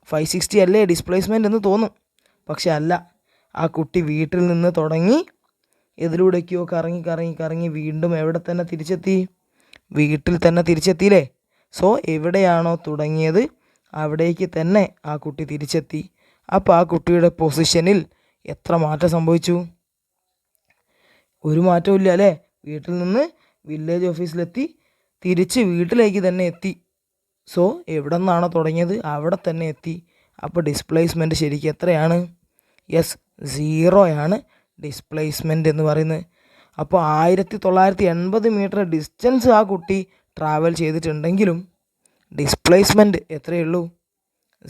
560 അല്ലേ ഡിസ്പ്ലേസ്മെൻറ്റ് എന്ന് തോന്നും. പക്ഷെ അല്ല, ആ കുട്ടി വീട്ടിൽ നിന്ന് തുടങ്ങി എതിലൂടെയൊക്കെയോ കറങ്ങി വീണ്ടും എവിടെ തന്നെ തിരിച്ചെത്തി, വീട്ടിൽ തന്നെ തിരിച്ചെത്തിയില്ലേ. സോ എവിടെയാണോ തുടങ്ങിയത് അവിടേക്ക് തന്നെ ആ കുട്ടി തിരിച്ചെത്തി. അപ്പോൾ ആ കുട്ടിയുടെ പൊസിഷനിൽ എത്ര മാറ്റം സംഭവിച്ചു? ഒരു മാറ്റവും ഇല്ല അല്ലേ. വീട്ടിൽ നിന്ന് വില്ലേജ് ഓഫീസിലെത്തി, തിരിച്ച് വീട്ടിലേക്ക് തന്നെ എത്തി. സോ എവിടെ നിന്നാണോ തുടങ്ങിയത് അവിടെ തന്നെ എത്തി. അപ്പോൾ ഡിസ്പ്ലേസ്മെൻറ്റ് ശരിക്കും എത്രയാണ്? യെസ്, 0 ഡിസ്പ്ലേസ്മെൻറ്റ് എന്ന് പറയുന്നത്. അപ്പോൾ 1980 മീറ്റർ ഡിസ്റ്റൻസ് ആ കുട്ടി ട്രാവൽ ചെയ്തിട്ടുണ്ടെങ്കിലും ഡിസ്പ്ലേസ്മെൻറ്റ് എത്രയുള്ളൂ?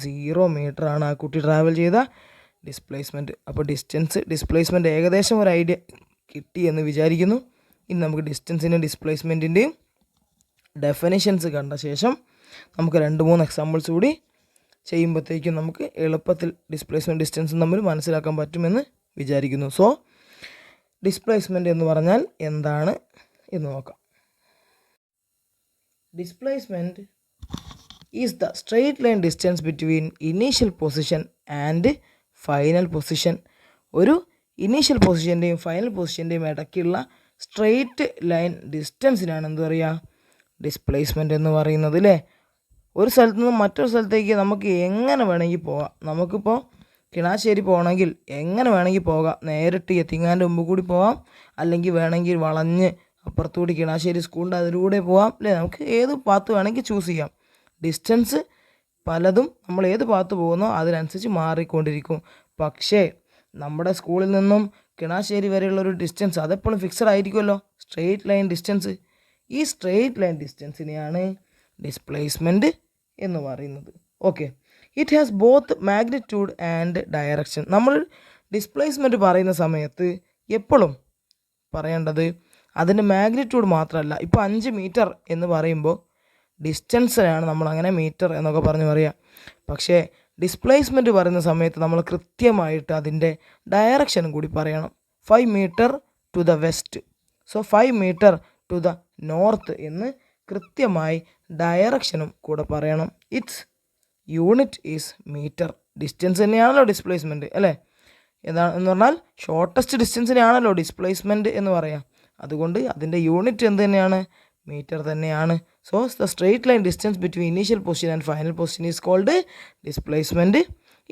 0 മീറ്ററാണ് ആ കുട്ടി ട്രാവൽ ചെയ്ത ഡിസ്പ്ലേസ്മെൻറ്റ്. അപ്പോൾ ഡിസ്പ്ലേസ്മെൻറ്റ് ഏകദേശം ഒരു ഐഡിയ കിട്ടി എന്ന് വിചാരിക്കുന്നു. ഇനി നമുക്ക് ഡിസ്റ്റൻസിൻ്റെയും ഡിസ്പ്ലേസ്മെൻറ്റിൻ്റെയും ഡെഫിനിഷൻസ് കണ്ട ശേഷം നമുക്ക് 2-3 എക്സാമ്പിൾസ് കൂടി ചെയ്യുമ്പോഴത്തേക്കും നമുക്ക് എളുപ്പത്തിൽ ഡിസ്പ്ലേസ്മെൻറ്റ് ഡിസ്റ്റൻസും തമ്മിൽ മനസ്സിലാക്കാൻ പറ്റുമെന്ന് വിചാരിക്കുന്നു. സോ ഡിസ്പ്ലേസ്മെൻറ്റ് എന്ന് പറഞ്ഞാൽ എന്താണ് എന്ന് നോക്കാം. Displacement is the straight line distance between initial position and final position. ഒരു ഇനീഷ്യൽ പൊസിഷൻ്റെയും ഫൈനൽ പൊസിഷൻ്റെയും ഇടയ്ക്കുള്ള സ്ട്രെയിറ്റ് ലൈൻ ഡിസ്റ്റൻസിനാണ് എന്ത് പറയുക, ഡിസ്പ്ലേസ്മെൻറ്റ് എന്ന് പറയുന്നത് അല്ലേ. ഒരു സ്ഥലത്ത് നിന്ന് മറ്റൊരു സ്ഥലത്തേക്ക് നമുക്ക് എങ്ങനെ വേണമെങ്കിൽ പോകാം. നമുക്കിപ്പോൾ കിണാശ്ശേരി പോകണമെങ്കിൽ എങ്ങനെ വേണമെങ്കിൽ പോകാം. നേരിട്ട് എത്തിങ്ങാൻ്റെ മുമ്പ് കൂടി പോകാം, അല്ലെങ്കിൽ വേണമെങ്കിൽ വളഞ്ഞ് അപ്പുറത്തുകൂടി കിണാശ്ശേരി സ്കൂളിൻ്റെ അതിലൂടെ പോകാം അല്ലേ. നമുക്ക് ഏത് പാത്ത് വേണമെങ്കിൽ ചൂസ് ചെയ്യാം. ഡിസ്റ്റൻസ് പലതും നമ്മൾ ഏത് പാത്ത് പോകുന്നോ അതിനനുസരിച്ച് മാറിക്കൊണ്ടിരിക്കും. പക്ഷേ നമ്മുടെ സ്കൂളിൽ നിന്നും കിണാശ്ശേരി വരെയുള്ളൊരു ഡിസ്റ്റൻസ് അതെപ്പോഴും ഫിക്സഡ് ആയിരിക്കുമല്ലോ, സ്ട്രെയിറ്റ് ലൈൻ ഡിസ്റ്റൻസ്. ഈ സ്ട്രെയിറ്റ് ലൈൻ ഡിസ്റ്റൻസിനെയാണ് ഡിസ്പ്ലേസ്മെൻറ്റ് എന്ന് പറയുന്നത്. Okay, it has both magnitude and direction. നമ്മൾ ഡിസ്പ്ലേസ്മെൻറ്റ് പറയുന്ന സമയത്ത് എപ്പോഴും പറയേണ്ടത് അതിൻ്റെ മാഗ്നിറ്റ്യൂഡ് മാത്രമല്ല. ഇപ്പോൾ 5 മീറ്റർ എന്ന് പറയുമ്പോൾ ഡിസ്റ്റൻസിനാണ് നമ്മളങ്ങനെ മീറ്റർ എന്നൊക്കെ പറഞ്ഞ് പറയുക. പക്ഷേ ഡിസ്പ്ലേസ്മെൻറ്റ് പറയുന്ന സമയത്ത് നമ്മൾ കൃത്യമായിട്ട് അതിൻ്റെ ഡയറക്ഷനും കൂടി പറയണം. 5 metre to the west, so 5 metre to the north എന്ന് കൃത്യമായി ഡയറക്ഷനും കൂടെ പറയണം. Its unit is metre. Distance തന്നെയാണല്ലോ ഡിസ്പ്ലേസ്മെൻറ്റ് അല്ലേ. എന്ന് പറഞ്ഞാൽ ഷോർട്ടസ്റ്റ് ഡിസ്റ്റൻസിനെയാണല്ലോ ഡിസ്പ്ലേസ്മെൻറ്റ് എന്ന് പറയാം. അതുകൊണ്ട് അതിൻ്റെ യൂണിറ്റ് എന്ത് തന്നെയാണ്? മീറ്റർ തന്നെയാണ്. So the straight line distance between initial position and final position is called displacement.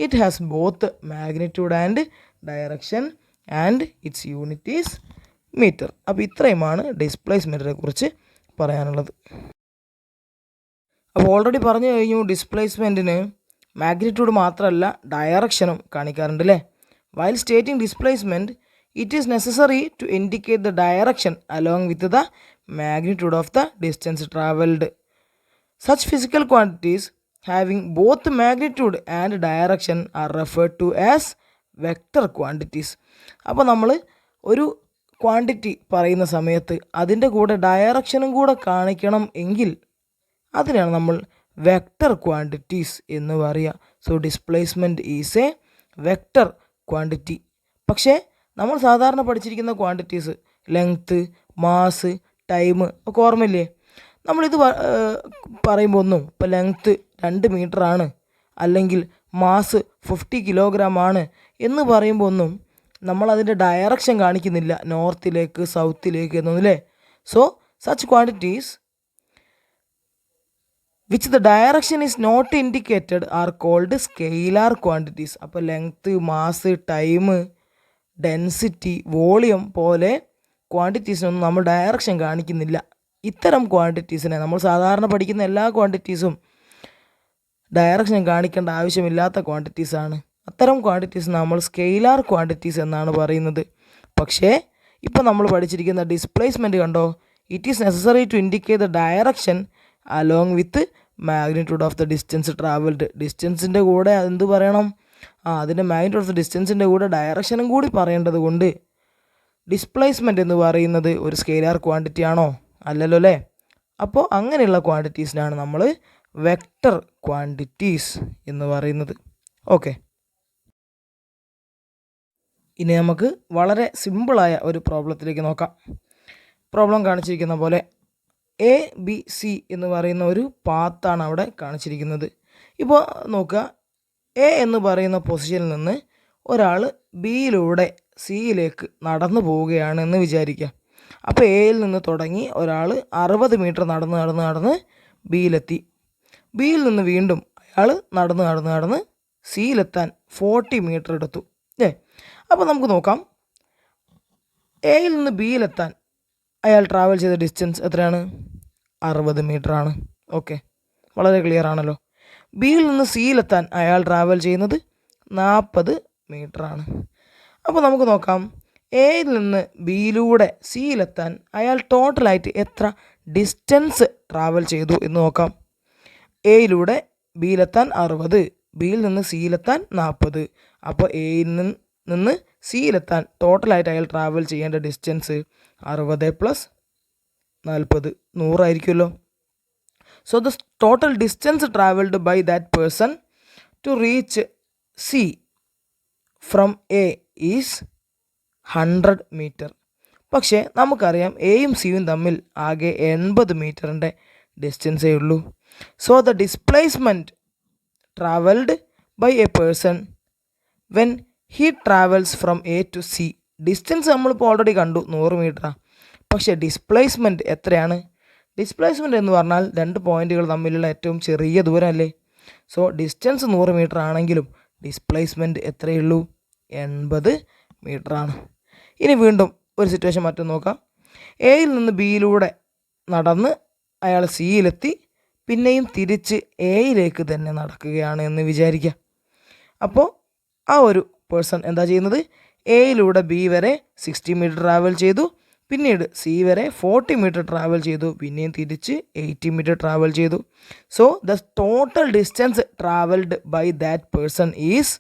It has both magnitude and direction and its unit is metre. അപ്പോൾ ഇത്രയുമാണ് ഡിസ്പ്ലേസ്മെൻറ്റിനെ കുറിച്ച് പറയാനുള്ളത്. അപ്പോൾ ഓൾറെഡി പറഞ്ഞു കഴിഞ്ഞു, ഡിസ്പ്ലേസ്മെൻറ്റിന് മാഗ്നിറ്റ്യൂഡ് മാത്രമല്ല ഡയറക്ഷനും കാണിക്കാറുണ്ട് അല്ലേ? While stating displacement it is necessary to indicate the direction along with the magnitude of the distance traveled. Such physical quantities having both magnitude and direction are referred to as vector quantities. അപ്പോൾ നമ്മൾ ഒരു quantity പറയുന്ന സമയത്ത് അതിൻ്റെ കൂടെ ഡയറക്ഷനും കൂടെ കാണിക്കണം എങ്കിൽ അതിനാണ് നമ്മൾ വെക്റ്റർ ക്വാണ്ടിറ്റീസ് എന്ന് പറയുക. So displacement is A vector quantity. പക്ഷേ നമ്മൾ സാധാരണ പഠിച്ചിരിക്കുന്ന ക്വാണ്ടിറ്റീസ് ലെങ്ത്ത്, മാസ്, ടൈം ഒക്കെ ഓർമ്മയില്ലേ? നമ്മളിത് പറയുമ്പോൾ ഒന്നും ഇപ്പോൾ ലെങ്ത്ത് 2 മീറ്ററാണ് അല്ലെങ്കിൽ മാസ് 50 കിലോഗ്രാം ആണ് എന്ന് പറയുമ്പോൾ ഒന്നും നമ്മളതിൻ്റെ ഡയറക്ഷൻ കാണിക്കുന്നില്ല, നോർത്തിലേക്ക് സൗത്തിലേക്ക് എന്നൊന്നുമില്ലേ? So such quantities which the direction is not indicated are called scalar quantities. അപ്പോൾ length, mass, time, density, volume പോലെ ക്വാണ്ടിറ്റീസിനൊന്നും നമ്മൾ ഡയറക്ഷൻ കാണിക്കുന്നില്ല. ഇത്തരം ക്വാണ്ടിറ്റീസിനെ നമ്മൾ സാധാരണ പഠിക്കുന്ന എല്ലാ ക്വാണ്ടിറ്റീസും ഡയറക്ഷൻ കാണിക്കേണ്ട ആവശ്യമില്ലാത്ത ക്വാണ്ടിറ്റീസാണ്. അത്തരം ക്വാണ്ടിറ്റീസ് നമ്മൾ സ്കെയിലാർ ക്വാണ്ടിറ്റീസ് എന്നാണ് പറയുന്നത്. പക്ഷേ ഇപ്പോൾ നമ്മൾ പഠിച്ചിരിക്കുന്ന ഡിസ്പ്ലേസ്മെൻറ്റ് കണ്ടോ, it is necessary to indicate the direction along with magnitude of the distance travelled. ഡിസ്റ്റൻസിൻ്റെ കൂടെ എന്ത് പറയണം? അതിൻ്റെ മാഗ്നിറ്റ്യൂഡ് ഓഫ് ദ ഡിസ്റ്റൻസിൻ്റെ കൂടെ ഡയറക്ഷനും കൂടി പറയേണ്ടത് കൊണ്ട് ഡിസ്പ്ലേസ്മെൻറ്റ് എന്ന് പറയുന്നത് ഒരു സ്കെയിലാർ ക്വാണ്ടിറ്റി ആണോ? അല്ലല്ലോ അല്ലേ? അപ്പോൾ അങ്ങനെയുള്ള ക്വാണ്ടിറ്റീസിനാണ് നമ്മൾ വെക്റ്റർ ക്വാണ്ടിറ്റീസ് എന്ന് പറയുന്നത്. ഓക്കെ, ഇനി നമുക്ക് വളരെ സിമ്പിളായ ഒരു പ്രോബ്ലത്തിലേക്ക് നോക്കാം. പ്രോബ്ലം കാണിച്ചിരിക്കുന്ന പോലെ ABC എന്ന് പറയുന്ന ഒരു പാത്താണ് അവിടെ കാണിച്ചിരിക്കുന്നത്. ഇപ്പോൾ നോക്കുക, എ എന്ന് പറയുന്ന പൊസിഷനിൽ നിന്ന് ഒരാൾ ബിയിലൂടെ സിയിലേക്ക് നടന്നു പോവുകയാണെന്ന് വിചാരിക്കുക. അപ്പോൾ എയിൽ നിന്ന് തുടങ്ങി ഒരാൾ 60 മീറ്റർ നടന്ന് ബിയിലെത്തി. ബിയിൽ നിന്ന് വീണ്ടും അയാൾ നടന്ന് സിയിലെത്താൻ 40 മീറ്റർ എടുത്തു. അപ്പോൾ നമുക്ക് നോക്കാം, എയിൽ നിന്ന് ബിയിലെത്താൻ അയാൾ ട്രാവൽ ചെയ്ത ഡിസ്റ്റൻസ് എത്രയാണ്? 60 മീറ്ററാണ്. ഓക്കെ, വളരെ ക്ലിയർ ആണല്ലോ. ബിയിൽ നിന്ന് സിയിലെത്താൻ അയാൾ ട്രാവൽ ചെയ്യുന്നത് 40 മീറ്ററാണ്. അപ്പോൾ നമുക്ക് നോക്കാം, എയിൽ നിന്ന് ബിയിലൂടെ സിയിലെത്താൻ അയാൾ ടോട്ടലായിട്ട് എത്ര ഡിസ്റ്റൻസ് ട്രാവൽ ചെയ്തു എന്ന് നോക്കാം. എയിലൂടെ ബിയിലെത്താൻ 60, ബിയിൽ നിന്ന് സിയിലെത്താൻ 40. അപ്പോൾ എയിൽ നിന്ന് സിയിലെത്താൻ ടോട്ടലായിട്ട് അയാൾ ട്രാവൽ ചെയ്യേണ്ട ഡിസ്റ്റൻസ് 60 + 40 100 ആയിരിക്കുമല്ലോ. So the total distance travelled by that person to reach C from A is 100 metre. പക്ഷേ നമുക്കറിയാം എയും സിയും തമ്മിൽ ആകെ 80 മീറ്ററിൻ്റെ ഡിസ്റ്റൻസേ ഉള്ളൂ. So the displacement travelled by a person when he travels from A to C. Distance നമ്മളിപ്പോൾ ഓൾറെഡി കണ്ടു 100 മീറ്ററാണ്. പക്ഷേ ഡിസ്പ്ലേസ്മെൻറ്റ് എത്രയാണ്? ഡിസ്പ്ലേസ്മെൻറ്റ് എന്ന് പറഞ്ഞാൽ 2 പോയിൻറ്റുകൾ തമ്മിലുള്ള ഏറ്റവും ചെറിയ ദൂരമല്ലേ? സോ ഡിസ്റ്റൻസ് 100 മീറ്റർ ആണെങ്കിലും ഡിസ്പ്ലേസ്മെൻറ്റ് എത്രയുള്ളൂ? 80 മീറ്ററാണ്. ഇനി വീണ്ടും ഒരു സിറ്റുവേഷൻ മറ്റും നോക്കാം. എയിൽ നിന്ന് ബിയിലൂടെ നടന്ന് അയാൾ സിയിലെത്തി, പിന്നെയും തിരിച്ച് എയിലേക്ക് തന്നെ നടക്കുകയാണ് എന്ന് വിചാരിക്കുക. അപ്പോൾ ആ ഒരു പേഴ്സൺ എന്താ ചെയ്യുന്നത്? എയിലൂടെ ബി വരെ 60 മീറ്റർ ട്രാവൽ ചെയ്തു, പിന്നീട് സി വരെ 40 മീറ്റർ ട്രാവൽ ചെയ്തു, പിന്നെയും തിരിച്ച് 80 മീറ്റർ ട്രാവൽ ചെയ്തു. So the total distance travelled by that person is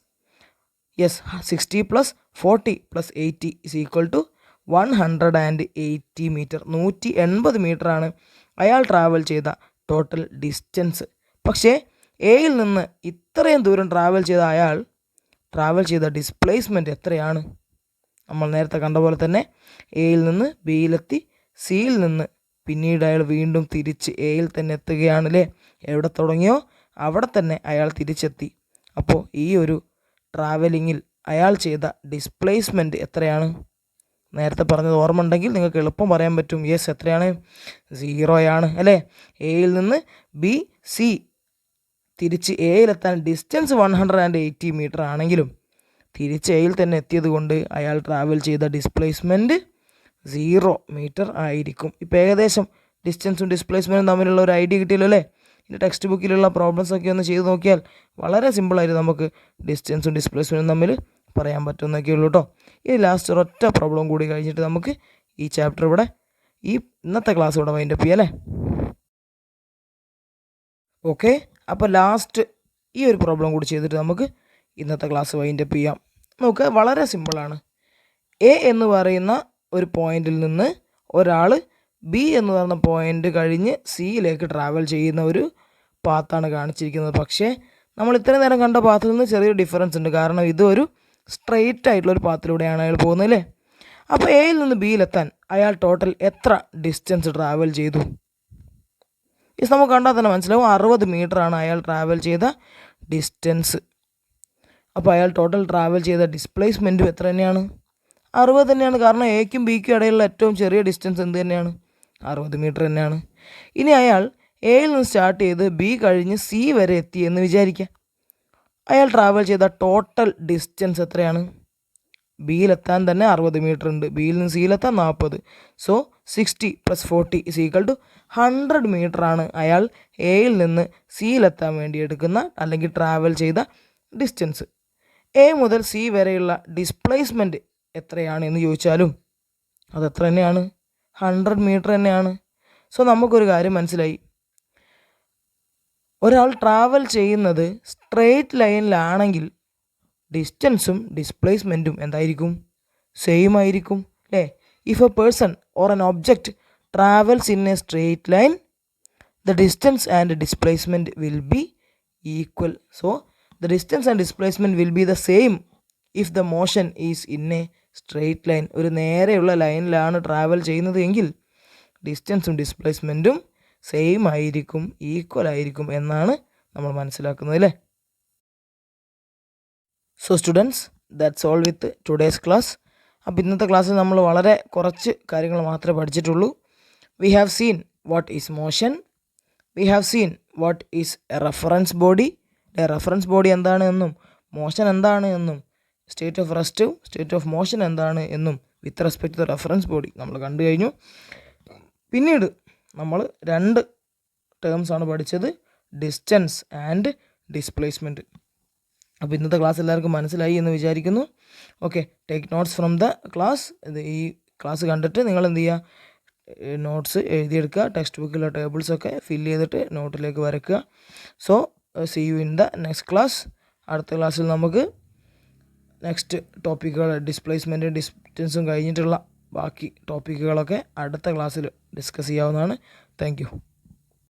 60 + 40 + 80 = 180 metre. 180 മീറ്ററാണ് അയാൾ ട്രാവൽ ചെയ്ത ടോട്ടൽ ഡിസ്റ്റൻസ്. പക്ഷേ എയിൽ നിന്ന് ഇത്രയും ദൂരം ട്രാവൽ ചെയ്ത അയാൾ ട്രാവൽ ചെയ്ത ഡിസ്പ്ലേസ്മെൻറ്റ് എത്രയാണ്? നമ്മൾ നേരത്തെ കണ്ട പോലെ തന്നെ എയിൽ നിന്ന് ബിയിലെത്തി, സിയിൽ നിന്ന് പിന്നീട് അയാൾ വീണ്ടും തിരിച്ച് എയിൽ തന്നെ എത്തുകയാണല്ലേ. എവിടെ തുടങ്ങിയോ അവിടെ തന്നെ അയാൾ തിരിച്ചെത്തി. അപ്പോൾ ഈ ഒരു ട്രാവലിങ്ങിൽ അയാൾ ചെയ്ത ഡിസ്പ്ലേസ്മെൻറ്റ് എത്രയാണ്? നേരത്തെ പറഞ്ഞത് ഓർമ്മ ഉണ്ടെങ്കിൽ നിങ്ങൾക്ക് എളുപ്പം പറയാൻ പറ്റും. യെസ്, എത്രയാണ്? 0 ആണ് അല്ലേ. എയിൽ നിന്ന് ബി സി തിരിച്ച് എയിലെത്താൻ ഡിസ്റ്റൻസ് 180 മീറ്റർ ആണെങ്കിലും തിരിച്ച് എയിൽ തന്നെ എത്തിയത് കൊണ്ട് അയാൾ ട്രാവൽ ചെയ്ത ഡിസ്പ്ലേസ്മെൻറ്റ് 0 മീറ്റർ ആയിരിക്കും. ഇപ്പോൾ ഏകദേശം ഡിസ്റ്റൻസും ഡിസ്പ്ലേസ്മെൻറ്റും തമ്മിലുള്ള ഒരു ഐഡിയ കിട്ടിയല്ലോ അല്ലേ. ഇനി ടെക്സ്റ്റ് ബുക്കിലുള്ള പ്രോബ്ലംസൊക്കെ ഒന്ന് ചെയ്ത് നോക്കിയാൽ വളരെ സിമ്പിളായിട്ട് നമുക്ക് ഡിസ്റ്റൻസും ഡിസ്പ്ലേസ്മെൻറ്റും തമ്മിൽ പറയാൻ പറ്റുമെന്നൊക്കെ ഉള്ളൂ കേട്ടോ. ഇനി ലാസ്റ്റ് ഒരൊറ്റ പ്രോബ്ലം കൂടി കഴിഞ്ഞിട്ട് നമുക്ക് ഈ ചാപ്റ്റർ ഇവിടെ ഇന്നത്തെ ക്ലാസ് ഇവിടെ വൈൻഡപ്പ് ചെയ്യാം അല്ലേ. ഓക്കെ, അപ്പോൾ ലാസ്റ്റ് ഈ ഒരു പ്രോബ്ലം കൂടി ചെയ്തിട്ട് നമുക്ക് ഇന്നത്തെ ക്ലാസ് വൈൻഡപ്പ് ചെയ്യാം. നമുക്ക് വളരെ സിമ്പിളാണ്. എ എന്ന് പറയുന്ന ഒരു പോയിന്റിൽ നിന്ന് ഒരാൾ ബി എന്ന് പറയുന്ന പോയിന്റ് കഴിഞ്ഞ് സിയിലേക്ക് ട്രാവൽ ചെയ്യുന്ന ഒരു പാത്താണ് കാണിച്ചിരിക്കുന്നത്. പക്ഷേ നമ്മൾ ഇത്രയും നേരം കണ്ട പാത്തിൽ നിന്ന് ചെറിയൊരു ഡിഫറൻസ് ഉണ്ട്. കാരണം ഇതൊരു സ്ട്രെയിറ്റ് ആയിട്ടുള്ളൊരു പാത്തിലൂടെയാണ് അയാൾ പോകുന്നത് അല്ലേ. അപ്പോൾ എയിൽ നിന്ന് ബിയിലെത്താൻ അയാൾ ടോട്ടൽ എത്ര ഡിസ്റ്റൻസ് ട്രാവൽ ചെയ്തു? ഇത് നമുക്ക് കണ്ടാൽ തന്നെ മനസ്സിലാവും. 60 മീറ്ററാണ് അയാൾ ട്രാവൽ ചെയ്ത ഡിസ്റ്റൻസ്. അപ്പോൾ അയാൾ ടോട്ടൽ ട്രാവൽ ചെയ്ത ഡിസ്പ്ലേസ്മെൻറ്റും എത്ര തന്നെയാണ്? 60 തന്നെയാണ്. കാരണം എക്കും ബിക്കും ഇടയിലുള്ള ഏറ്റവും ചെറിയ ഡിസ്റ്റൻസ് എന്ത് തന്നെയാണ്? 60 മീറ്റർ തന്നെയാണ്. ഇനി അയാൾ എയിൽ നിന്ന് സ്റ്റാർട്ട് ചെയ്ത് ബി കഴിഞ്ഞ് സി വരെ എത്തി എന്ന് വിചാരിക്കുക. അയാൾ ട്രാവൽ ചെയ്ത ടോട്ടൽ ഡിസ്റ്റൻസ് എത്രയാണ്? ബിയിലെത്താൻ തന്നെ 60 മീറ്റർ ഉണ്ട്. ബിയിൽ നിന്ന് സിയിലെത്താൻ 40. സോ 60 + 40 = 100 മീറ്ററാണ് അയാൾ എയിൽ നിന്ന് സിയിലെത്താൻ വേണ്ടി എടുക്കുന്ന അല്ലെങ്കിൽ ട്രാവൽ ചെയ്ത ഡിസ്റ്റൻസ്. എ മുതൽ സി വരെയുള്ള ഡിസ്പ്ലേസ്മെൻറ്റ് എത്രയാണ് എന്ന് ചോദിച്ചാലും അതെത്ര തന്നെയാണ്? 100 മീറ്റർ തന്നെയാണ്. സോ നമുക്കൊരു കാര്യം മനസ്സിലായി. ഒരാൾ ട്രാവൽ ചെയ്യുന്നത് സ്ട്രെയിറ്റ് ലൈനിലാണെങ്കിൽ ഡിസ്റ്റൻസും ഡിസ്പ്ലേസ്മെൻറ്റും എന്തായിരിക്കും? സെയിം ആയിരിക്കും അല്ലേ. If A person or N object travels in A straight line the distance and displacement will be equal. So the distance and displacement will be the same if the motion is in A straight line. ഒരു നേരെയുള്ള ലൈനിലാണ് travel ചെയ്യുന്നത് എങ്കിൽ ഡിസ്റ്റൻസും ഡിസ്പ്ലേസ്മെൻറ്റും same ആയിരിക്കും, equal ആയിരിക്കും എന്നാണ് നമ്മൾ മനസ്സിലാക്കുന്നത് അല്ലേ. So students, that's all with today's class. അപ്പോൾ ഇന്നത്തെ ക്ലാസ്സിൽ നമ്മൾ വളരെ കുറച്ച് കാര്യങ്ങൾ മാത്രമേ പഠിച്ചിട്ടുള്ളൂ. We have seen what is motion, we have seen what is a reference body. Reference body എന്താണ് എന്നും മോഷൻ എന്താണ് എന്നും സ്റ്റേറ്റ് ഓഫ് റെസ്റ്റും സ്റ്റേറ്റ് ഓഫ് മോഷൻ എന്താണ് എന്നും with respect to reference body നമ്മൾ കണ്ടു കഴിഞ്ഞു. പിന്നീട് നമ്മൾ 2 ടേംസാണ് പഠിച്ചത്, ഡിസ്റ്റൻസ് ആൻഡ് ഡിസ്പ്ലേസ്മെൻറ്റ്. അപ്പോൾ ഇന്നത്തെ ക്ലാസ് എല്ലാവർക്കും മനസ്സിലായി എന്ന് വിചാരിക്കുന്നു. Okay, take notes from the class. ഈ ക്ലാസ് കണ്ടിട്ട് നിങ്ങൾ എന്ത് ചെയ്യുക? നോട്ട്സ് എഴുതിയെടുക്കുക. ടെക്സ്റ്റ് ബുക്കിലെ ടേബിൾസൊക്കെ ഫില്ല് ചെയ്തിട്ട് നോട്ടിലേക്ക് വരയ്ക്കുക. So see you in the next class. അടുത്ത ക്ലാസ്സിൽ നമുക്ക് നെക്സ്റ്റ് ടോപ്പിക്കുകൾ ഡിസ്പ്ലേസ്മെൻറ്റും ഡിസ്റ്റൻസും കഴിഞ്ഞിട്ടുള്ള ബാക്കി ടോപ്പിക്കുകളൊക്കെ അടുത്ത ക്ലാസ്സിൽ ഡിസ്കസ് ചെയ്യാവുന്നതാണ്. Thank you.